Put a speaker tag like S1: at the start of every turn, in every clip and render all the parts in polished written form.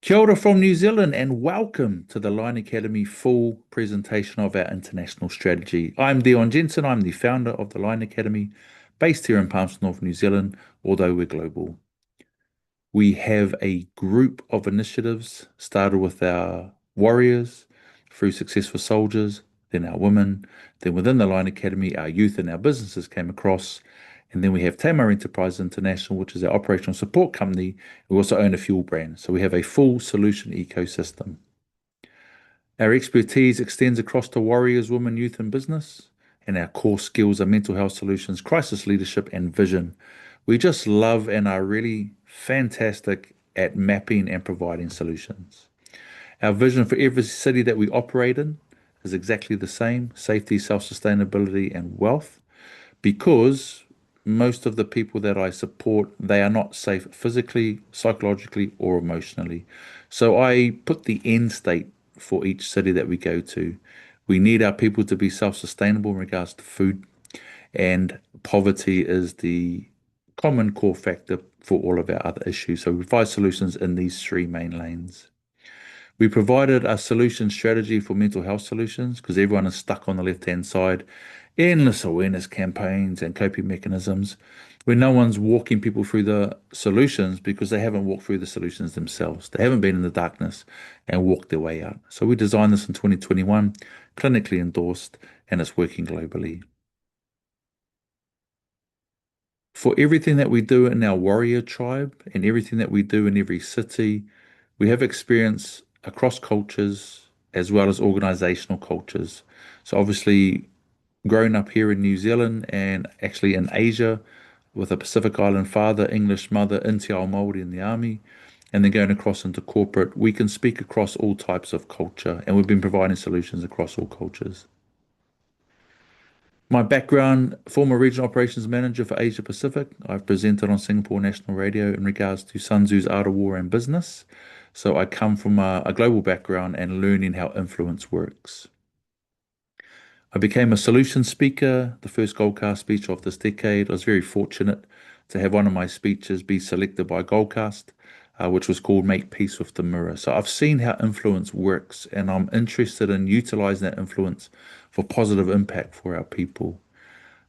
S1: Kia ora from New Zealand and welcome to the Line Academy full presentation of our international strategy. I'm Dion Jensen, I'm the founder of the Line Academy, based here in Palmerston North, New Zealand, although we're global. We have a group of initiatives started with our warriors, through successful soldiers, then our women, then within the Line Academy, our youth and our businesses came across. And then we have Tamar Enterprise International, which is our operational support company. We also own a fuel brand. So we have a full solution ecosystem. Our expertise extends across to warriors, women, youth, and business. And our core skills are mental health solutions, crisis leadership, and vision. We just love and are really fantastic at mapping and providing solutions. Our vision for every city that we operate in is exactly the same: safety, self sustainability, and wealth. Because most of the people that I support, they are not safe physically, psychologically, or emotionally. So I put the end state for each city that we go to. We need our people to be self-sustainable in regards to food, and poverty is the common core factor for all of our other issues. So we provide solutions in these three main lanes. We provided a solution strategy for mental health solutions because everyone is stuck on the left-hand side. Endless awareness campaigns and coping mechanisms where no one's walking people through the solutions because they haven't walked through the solutions themselves. They haven't been in the darkness and walked their way out. So we designed this in 2021, clinically endorsed, and it's working globally. For everything that we do in our warrior tribe and everything that we do in every city, we have experience across cultures as well as organizational cultures. So obviously, growing up here in New Zealand and actually in Asia with a Pacific Island father, English mother, in Te Ao Māori in the army, and then going across into corporate, we can speak across all types of culture, and we've been providing solutions across all cultures. My background, former regional operations manager for Asia Pacific. I've presented on Singapore National Radio in regards to Sun Tzu's Art of War and Business. So I come from a global background and learning how influence works. I became a solution speaker, the first Goldcast speaker of this decade. I was very fortunate to have one of my speeches be selected by Goldcast, which was called Make Peace with the Mirror. So I've seen how influence works, and I'm interested in utilizing that influence for positive impact for our people.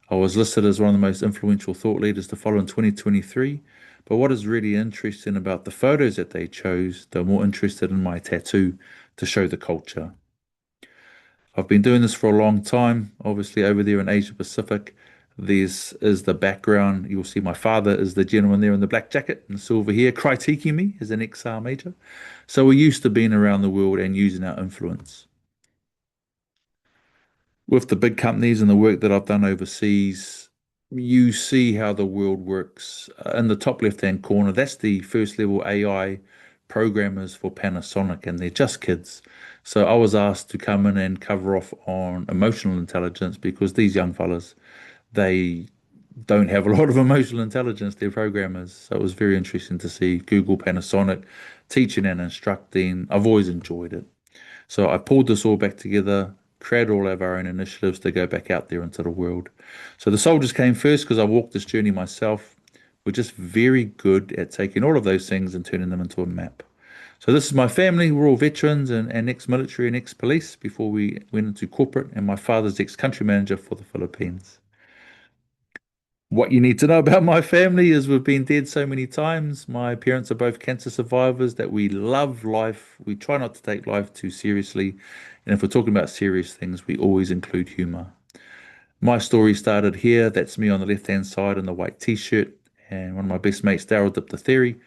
S1: I was listed as one of the most influential thought leaders to follow in 2023. But what is really interesting about the photos that they chose, they're more interested in my tattoo to show the culture. I've been doing this for a long time, obviously over there in Asia Pacific. This is the background. You'll see my father is the gentleman there in the black jacket and silver hair, critiquing me as an ex major. So we're used to being around the world and using our influence. With the big companies and the work that I've done overseas, you see how the world works. In the top left-hand corner, that's the first level AI programmers for Panasonic, and they're just kids. So I was asked to come in and cover off on emotional intelligence because these young fellas, they don't have a lot of emotional intelligence. They're programmers. So it was very interesting to see Google, Panasonic teaching and instructing. I've always enjoyed it. So I pulled this all back together, created all of our own initiatives to go back out there into the world. So the soldiers came first because I walked this journey myself. We're just very good at taking all of those things and turning them into a map. So this is my family. We're all veterans and ex-military and ex-police before we went into corporate, and my father's ex-country manager for the Philippines. What you need to know about my family is we've been dead so many times. My parents are both cancer survivors, that we love life. We try not to take life too seriously. And if we're talking about serious things, we always include humor. My story started here. That's me on the left-hand side in the white t-shirt. And one of my best mates, Daryl Diptatheri,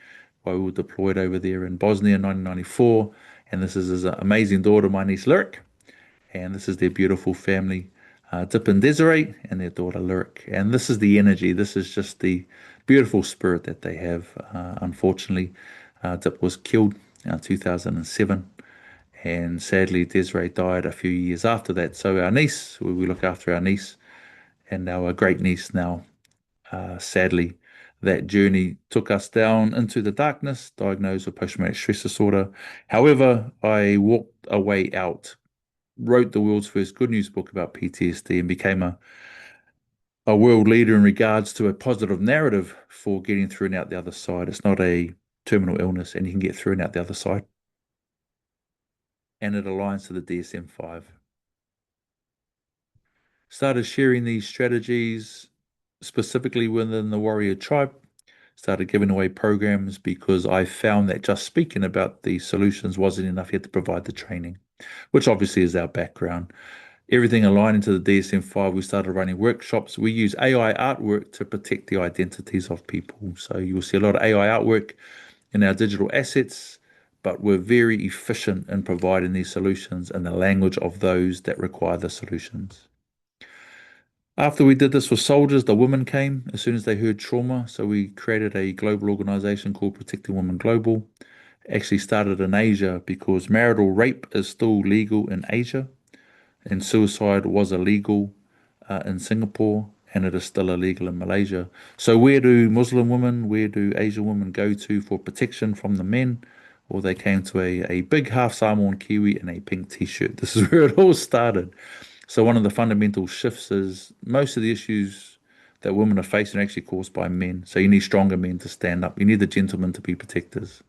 S1: while we were deployed over there in Bosnia in 1994. And this is his amazing daughter, my niece Lyric. And this is their beautiful family, Dip and Desiree, and their daughter Lyric. And this is the energy. This is just the beautiful spirit that they have. Unfortunately, Dip was killed in 2007, and sadly, Desiree died a few years after that. So our niece, we look after our niece, and our great niece now, sadly, that journey took us down into the darkness, diagnosed with post-traumatic stress disorder. However, I walked a way out, wrote the world's first good news book about PTSD, and became a world leader in regards to a positive narrative for getting through and out the other side. It's not a terminal illness, and you can get through and out the other side. and it aligns to the DSM-5. Started sharing these strategies specifically within the warrior tribe. Started giving away programs because I found that just speaking about the solutions wasn't enough. You had to provide the training, which obviously is our background. Everything aligning to the DSM-5, we started running workshops. We use AI artwork to protect the identities of people. So you'll see a lot of AI artwork in our digital assets, but we're very efficient in providing these solutions in the language of those that require the solutions. After we did this for soldiers, the women came as soon as they heard trauma. So we created a global organization called Protecting Women Global. Actually started in Asia because marital rape is still legal in Asia and suicide was illegal in Singapore and it is still illegal in Malaysia. So where do Muslim women, where do Asian women go to for protection from the men? Well, they came to a big half Samoan Kiwi in a pink t-shirt. This is where it all started. So one of the fundamental shifts is most of the issues that women are facing are actually caused by men. So you need stronger men to stand up. You need the gentlemen to be protectors.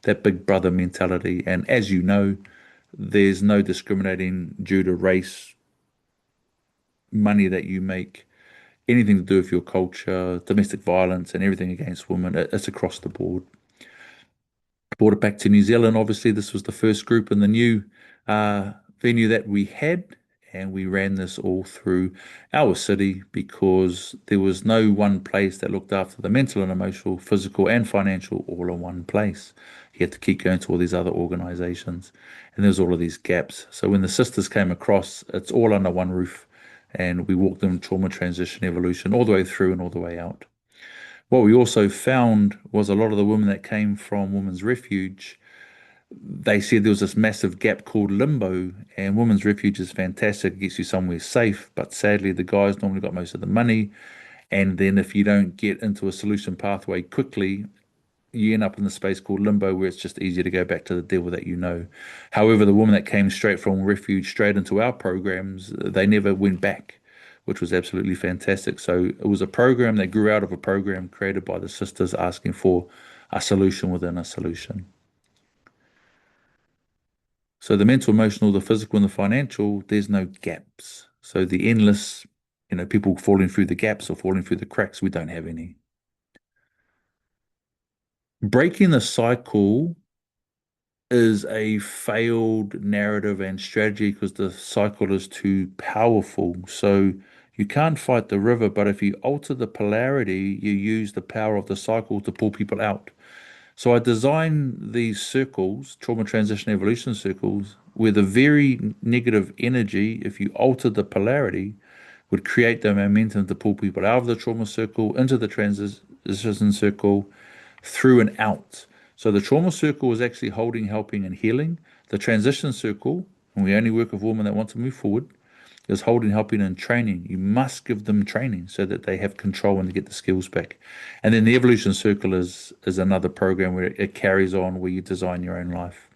S1: That big brother mentality. And as you know, there's no discriminating due to race, money that you make, anything to do with your culture, domestic violence, and everything against women. It's across the board. Brought it back to New Zealand. Obviously, this was the first group in the new venue that we had, and we ran this all through our city because there was no one place that looked after the mental and emotional, physical, and financial all in one place. You had to keep going to all these other organizations, and there's all of these gaps. So when the sisters came across, it's all under one roof, and we walked them trauma, transition, evolution, all the way through and all the way out. What we also found was a lot of the women that came from Women's Refuge, they said there was this massive gap called limbo, and Women's Refuge is fantastic, it gets you somewhere safe, but sadly the guys normally got most of the money, and then if you don't get into a solution pathway quickly, you end up in the space called limbo where it's just easier to go back to the devil that you know. However, the woman that came straight from refuge straight into our programs, they never went back, which was absolutely fantastic. So it was a program that grew out of a program created by the sisters asking for a solution within a solution. So the mental, emotional, the physical, and the financial, there's no gaps. So the endless, people falling through the gaps or falling through the cracks, we don't have any. Breaking the cycle is a failed narrative and strategy because the cycle is too powerful. So you can't fight the river, but if you alter the polarity, you use the power of the cycle to pull people out. So I designed these circles, trauma transition evolution circles, where the very negative energy, if you alter the polarity, would create the momentum to pull people out of the trauma circle into the transition circle through and out. So the trauma circle is actually holding, helping, and healing. The transition circle, and we only work with women that want to move forward, is holding, helping, and training. You must give them training so that they have control and they get the skills back. And then the evolution circle is another program where it carries on where you design your own life.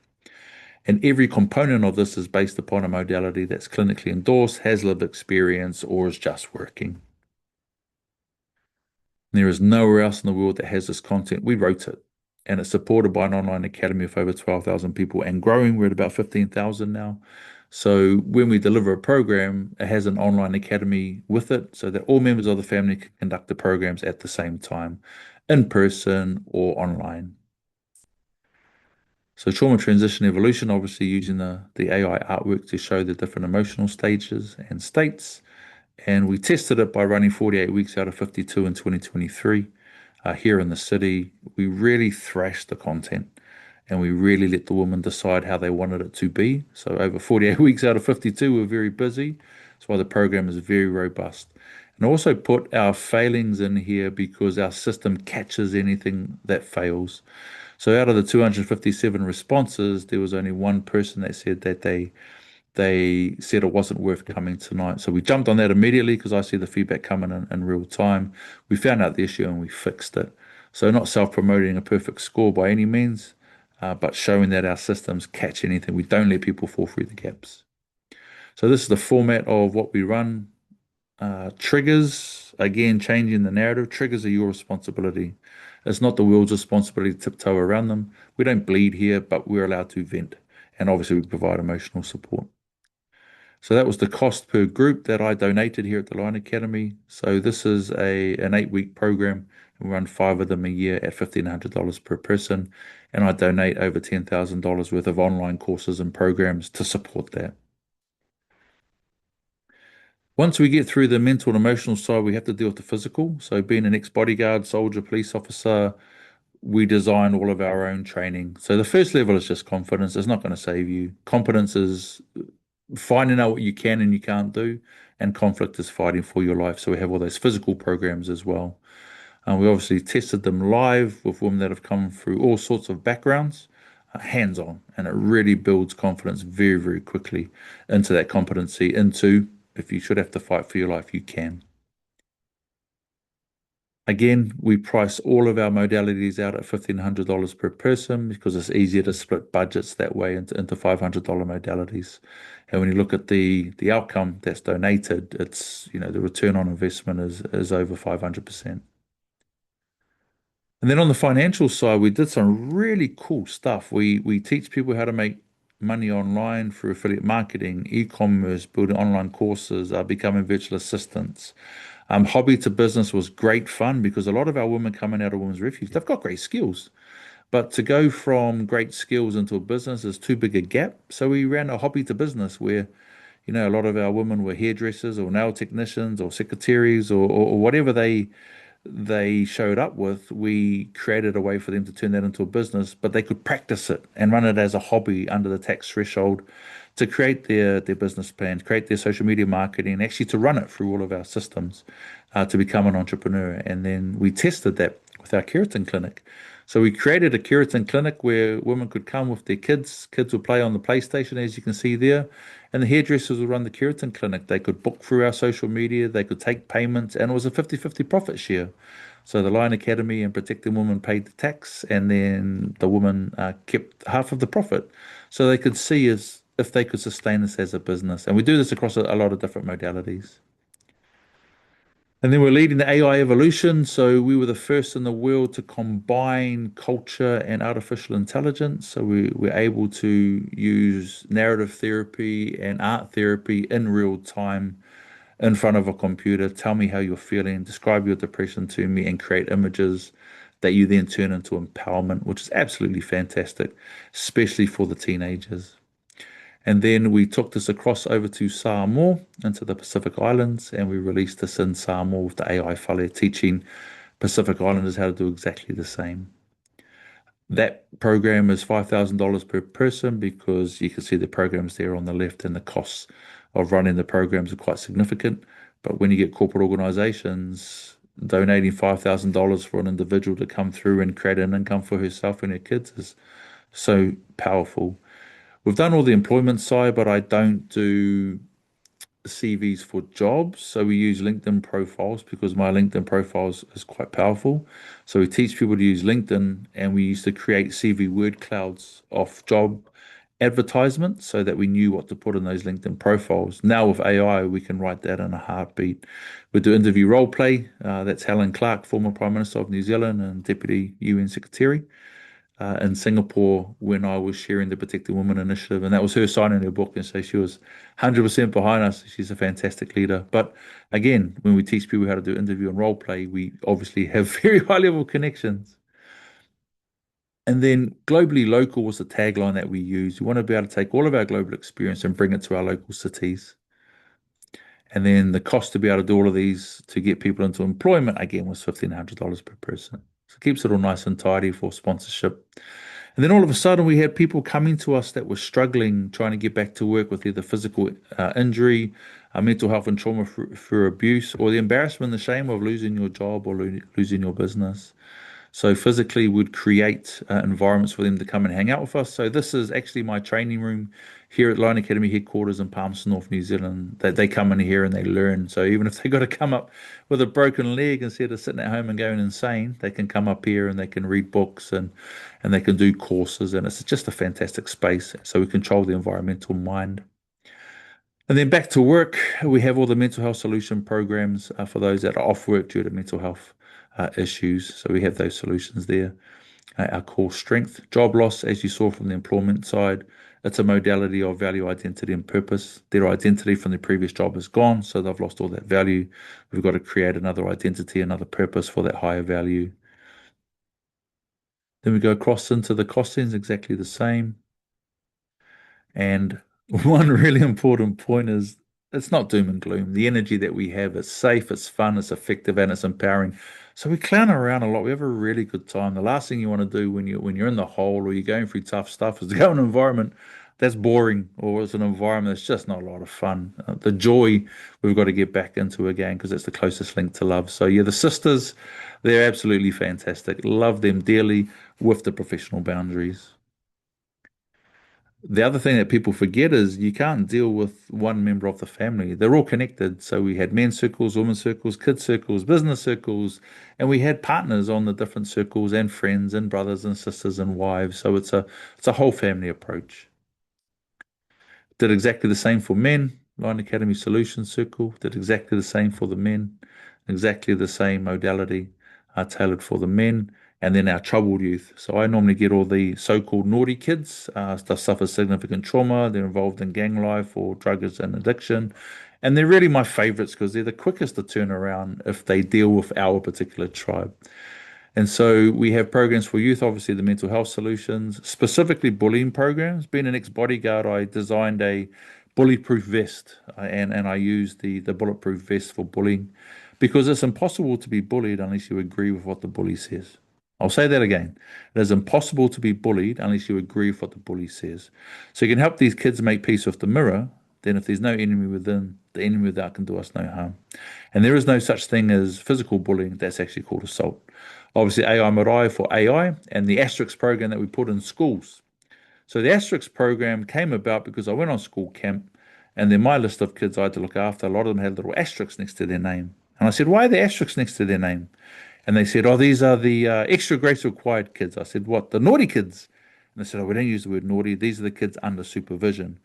S1: And every component of this is based upon a modality that's clinically endorsed, has lived experience, or is just working. There is nowhere else in the world that has this content. We wrote it, and it's supported by an online academy of over 12,000 people and growing. We're at about 15,000 now. So when we deliver a program, it has an online academy with it so that all members of the family can conduct the programs at the same time, in person or online. So trauma transition evolution, obviously using the AI artwork to show the different emotional stages and states. And we tested it by running 48 weeks out of 52 in 2023 here in the city. We really thrashed the content and we really let the women decide how they wanted it to be. So over 48 weeks out of 52, we're very busy. That's why the program is very robust. And also put our failings in here because our system catches anything that fails. So out of the 257 responses, there was only one person that said that they said it wasn't worth coming tonight. So we jumped on that immediately because I see the feedback coming in real time. We found out the issue and we fixed it. So not self-promoting a perfect score by any means, but showing that our systems catch anything. We don't let people fall through the gaps. So this is the format of what we run. Triggers, again, changing the narrative. Triggers are your responsibility. It's not the world's responsibility to tiptoe around them. We don't bleed here, but we're allowed to vent. and obviously we provide emotional support. So that was the cost per group that I donated here at the Lion Academy. So this is an 8-week program. We run 5 of them a year at $1,500 per person, and I donate over $10,000 worth of online courses and programs to support that. Once we get through the mental and emotional side, we have to deal with the physical. So being an ex-bodyguard, soldier, police officer, we design all of our own training. So the first level is just confidence. It's not going to save you. Competence is finding out what you can and you can't do, and conflict is fighting for your life. So we have all those physical programs as well. And we obviously tested them live with women that have come through all sorts of backgrounds, hands-on, and it really builds confidence very, very quickly into that competency, into if you should have to fight for your life, you can. Again, we price all of our modalities out at $1,500 per person because it's easier to split budgets that way into $500 modalities. And when you look at the outcome that's donated, it's, the return on investment is over 500%. And then on the financial side, we did some really cool stuff. We teach people how to make money online through affiliate marketing, e-commerce, building online courses, becoming virtual assistants. Hobby to business was great fun because a lot of our women coming out of Women's Refuge, they've got great skills. But to go from great skills into a business is too big a gap. So we ran a hobby to business where, a lot of our women were hairdressers or nail technicians or secretaries or whatever they showed up with. We created a way for them to turn that into a business, but they could practice it and run it as a hobby under the tax threshold to create their business plan, create their social media marketing, actually to run it through all of our systems to become an entrepreneur. And then we tested that with our keratin clinic. So we created a keratin clinic where women could come with their kids. Kids would play on the PlayStation, as you can see there. And the hairdressers would run the keratin clinic. They could book through our social media. They could take payments. And it was a 50-50 profit share. So the Lion Academy and Protecting Women paid the tax. And then the woman kept half of the profit. So they could see if they could sustain this as a business. And we do this across a lot of different modalities. And then we're leading the AI evolution. So we were the first in the world to combine culture and artificial intelligence. So we're able to use narrative therapy and art therapy in real time in front of a computer. Tell me how you're feeling, describe your depression to me, and create images that you then turn into empowerment, which is absolutely fantastic, especially for the teenagers. And then we took this across over to Samoa, into the Pacific Islands, and we released this in Samoa with the AI whare, teaching Pacific Islanders how to do exactly the same. That program is $5,000 per person because you can see the programs there on the left, and the costs of running the programs are quite significant. But when you get corporate organizations donating $5,000 for an individual to come through and create an income for herself and her kids is so powerful. We've done all the employment side, but I don't do CVs for jobs. So we use LinkedIn profiles because my LinkedIn profiles is quite powerful. So we teach people to use LinkedIn, and we used to create CV word clouds of job advertisements so that we knew what to put in those LinkedIn profiles. Now with AI, we can write that in a heartbeat. We do interview role play. That's Helen Clark, former Prime Minister of New Zealand and Deputy UN Secretary in Singapore when I was sharing the Protecting Women initiative, and that was her signing her book, and so she was 100% behind us. She's a fantastic leader. But again, when we teach people how to do interview and role play, we obviously have very high level connections. And then globally local was the tagline that we use. We want to be able to take all of our global experience and bring it to our local cities. And then the cost to be able to do all of these to get people into employment again was $1,500 per person. So it keeps it all nice and tidy for sponsorship. And then all of a sudden, we had people coming to us that were struggling, trying to get back to work with either physical injury, mental health and trauma for abuse, or the embarrassment and the shame of losing your job or losing your business. So physically, we'd create environments for them to come and hang out with us. So this is actually my training room here at Lion Academy headquarters in Palmerston North, New Zealand. That they come in here and they learn. So even if they got to come up with a broken leg instead of sitting at home and going insane, they can come up here and they can read books and they can do courses. And it's just a fantastic space. So we control the environmental mind. And then back to work, we have all the mental health solution programs for those that are off work due to mental health issues. So we have those solutions there. Our core strength, job loss, as you saw from the employment side, It's a modality of value, identity, and purpose. Their identity from their previous job is gone, so they've lost all that value. We've got to create another identity, another purpose for that higher value. Then we go across into the costings, exactly the same. And one really important point is it's not doom and gloom. The energy that we have is safe, it's fun, it's effective, and it's empowering. So we clown around a lot. We have a really good time. The last thing you want to do when you're in the hole or you're going through tough stuff is to go in an environment that's boring or it's an environment that's just not a lot of fun. The joy we've got to get back into again because it's the closest link to love. So yeah, the sisters, they're absolutely fantastic. Love them dearly with the professional boundaries. The other thing that people forget is you can't deal with one member of the family. They're all connected. So we had men's circles, women's circles, kids circles, business circles, and we had partners on the different circles and friends and brothers and sisters and wives. So it's a whole family approach. Did exactly the same for men. Lion Academy Solutions Circle did exactly the same for the men. Exactly the same modality tailored for the men. And then our troubled youth. So I normally get all the so-called naughty kids that suffer significant trauma. They're involved in gang life or drugs and addiction. And they're really my favorites because they're the quickest to turn around if they deal with our particular tribe. And so we have programs for youth, obviously the mental health solutions, specifically bullying programs. Being an ex-bodyguard, I designed a bully-proof vest and I use the bulletproof vest for bullying because it's impossible to be bullied unless you agree with what the bully says. I'll say that again. It is impossible to be bullied unless you agree with what the bully says. So you can help these kids make peace with the mirror. Then if there's no enemy within, the enemy without can do us no harm. And there is no such thing as physical bullying. That's actually called assault. Obviously, AI Marae for AI and the Asterix program that we put in schools. So the Asterix program came about because I went on school camp and then my list of kids I had to look after, a lot of them had little asterisks next to their name. And I said, why are the asterisks next to their name? And they said, oh, these are the extra grace required kids. I said, what? The naughty kids? And they said, oh, we don't use the word naughty. These are the kids under supervision.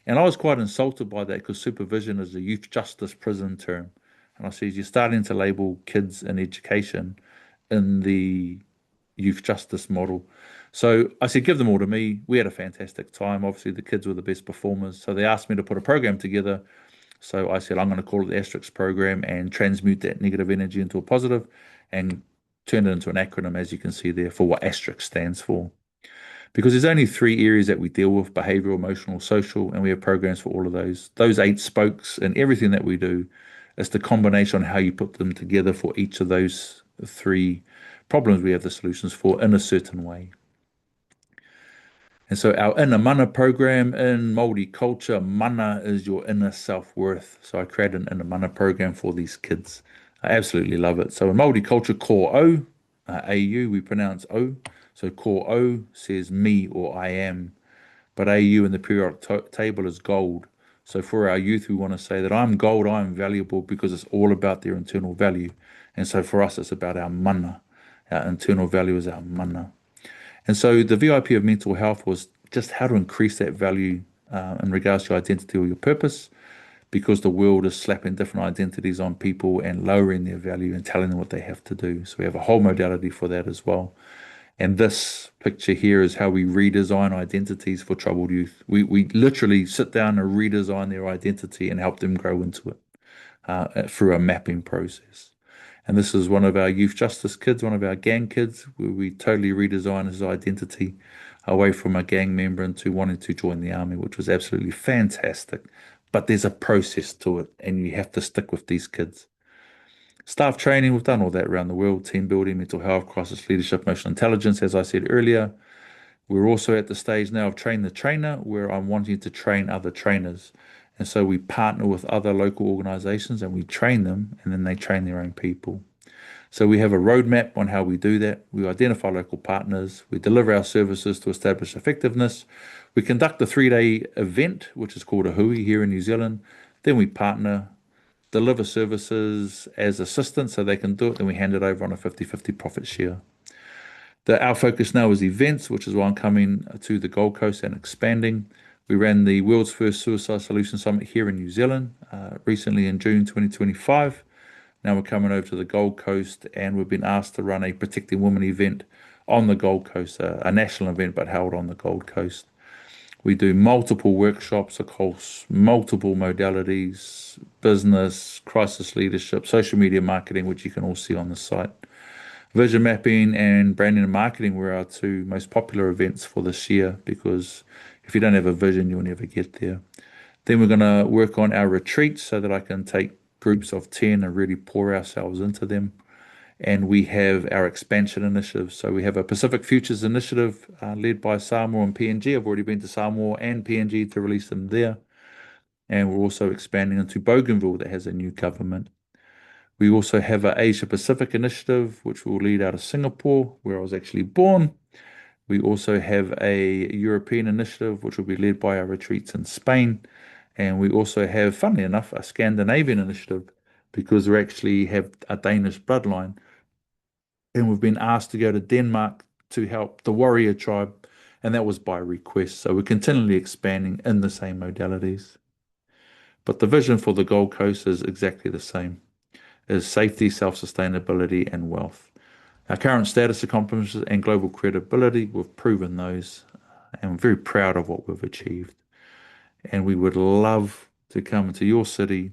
S1: And I was quite insulted by that because supervision is a youth justice prison term. And I said, you're starting to label kids in education in the youth justice model. So I said, give them all to me. We had a fantastic time. Obviously, the kids were the best performers. So they asked me to put a program together. So I said, I'm going to call it the Asterix program and transmute that negative energy into a positive and turn it into an acronym, as you can see there, for what Asterix stands for. Because there's only three areas that we deal with: behavioral, emotional, social, and we have programs for all of those. Those eight spokes and everything that we do is the combination on how you put them together for each of those three problems we have the solutions for in a certain way. And so our inner mana program in Māori culture, mana is your inner self-worth. So I created an inner mana program for these kids. I absolutely love it. So in Māori culture, ko au, AU, we pronounce O. So ko au says me or I am, but AU in the periodic table is gold. So for our youth, we want to say that I'm gold, I'm valuable because it's all about their internal value. And so for us, it's about our mana. Our internal value is our mana. And so the VIP of mental health was just how to increase that value in regards to your identity or your purpose, because the world is slapping different identities on people and lowering their value and telling them what they have to do. So we have a whole modality for that as well. And this picture here is how we redesign identities for troubled youth. We literally sit down and redesign their identity and help them grow into it through a mapping process. And this is one of our youth justice kids, one of our gang kids, where we totally redesigned his identity away from a gang member into wanting to join the army, which was absolutely fantastic. But there's a process to it, and you have to stick with these kids. Staff training, we've done all that around the world: team building, mental health, crisis leadership, emotional intelligence, as I said earlier. We're also at the stage now of train the trainer, where I'm wanting to train other trainers. And so we partner with other local organizations and we train them, and then they train their own people. So we have a roadmap on how we do that. We identify local partners. We deliver our services to establish effectiveness. We conduct a 3-day event, which is called a hui here in New Zealand. Then we partner, deliver services as assistants so they can do it. Then we hand it over on a 50-50 profit share. Our focus now is events, which is why I'm coming to the Gold Coast and expanding. We ran the world's first Suicide Solution Summit here in New Zealand recently in June 2025. Now we're coming over to the Gold Coast and we've been asked to run a Protecting Women event on the Gold Coast, a national event but held on the Gold Coast. We do multiple workshops across multiple modalities, business, crisis leadership, social media marketing, which you can all see on the site. Vision mapping and branding and marketing were our two most popular events for this year because if you don't have a vision, you'll never get there. Then we're going to work on our retreats so that I can take groups of 10 and really pour ourselves into them. And we have our expansion initiative. So we have a Pacific Futures initiative led by Samoa and PNG. I've already been to Samoa and PNG to release them there. And we're also expanding into Bougainville that has a new government. We also have an Asia Pacific initiative, which will lead out of Singapore, where I was actually born. We also have a European initiative, which will be led by our retreats in Spain. And we also have, funnily enough, a Scandinavian initiative because we actually have a Danish bloodline. And we've been asked to go to Denmark to help the warrior tribe. And that was by request. So we're continually expanding in the same modalities. But the vision for the Gold Coast is exactly the same, is safety, self-sustainability, and wealth. Our current status accomplishments and global credibility, we've proven those, and we're very proud of what we've achieved. And we would love to come to your city,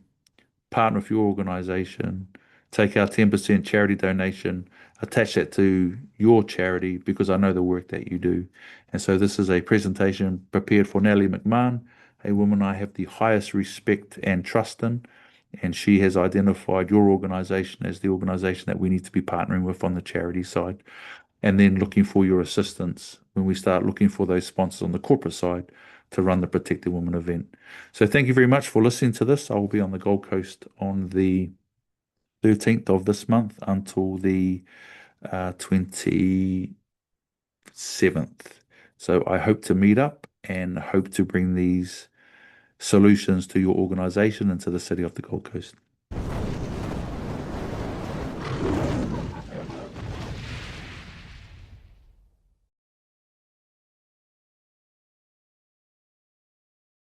S1: partner with your organization, take our 10% charity donation, attach that to your charity because I know the work that you do. And so this is a presentation prepared for Natalie McMahon, a woman I have the highest respect and trust in. And she has identified your organization as the organization that we need to be partnering with on the charity side. And then looking for your assistance when we start looking for those sponsors on the corporate side to run the Protected Woman event. So thank you very much for listening to this. I will be on the Gold Coast on the 13th of this month until the 27th. So I hope to meet up and hope to bring these solutions to your organization and to the city of the Gold Coast.